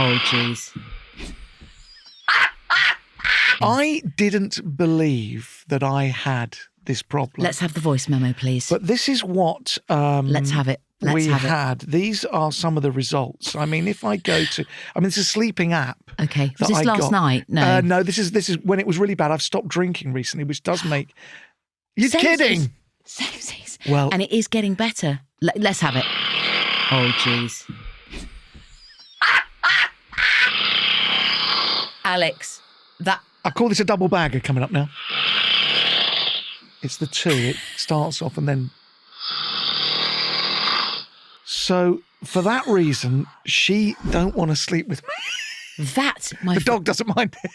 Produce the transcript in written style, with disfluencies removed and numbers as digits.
Oh, jeez. I didn't believe that I had this problem. Let's have the voice memo, please. But this is what Let's have it. we had. These are some of the results. I mean, if I go to, it's a sleeping app. Okay. Was this last night? No. No, this is when it was really bad. I've stopped drinking recently, which does make. You're kidding. Well, and it is getting better. Let's have it. Oh, jeez. Alex, I call this a double bagger coming up now. It's the two. It starts off and then. So for that reason, she don't want to sleep with me. That's my. The dog doesn't mind it.